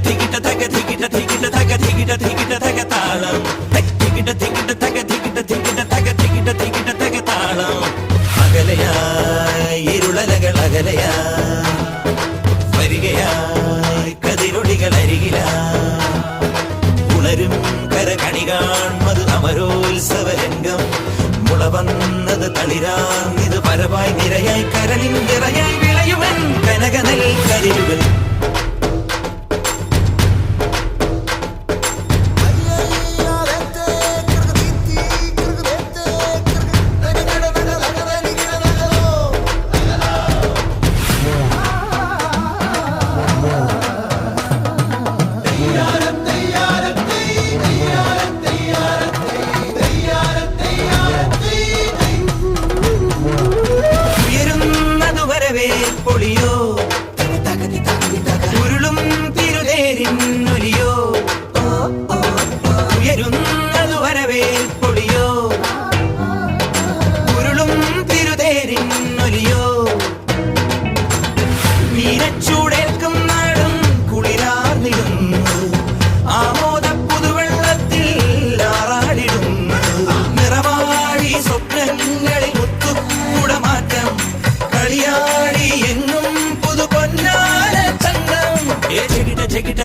തികിട തക തികിട തികിട തക തികിട തികിട തക താളം തികിട തികിട തക തികിട തികിട തക തികിട തികിട തക താളം അകലയായി ഇരുളലകൾ അകലയായി വരികയായി കതിരൊളികൾ അരികിലായി ഉണരും കരകണി കാൺമത് അമരോത്സവരംഗം മുളവന്നത് തളിരാർന്നിത് പരവായി നിരയായി കരളിൻ നിറയായി വിളയുവൻ കനകനൽ കരിലുകൾ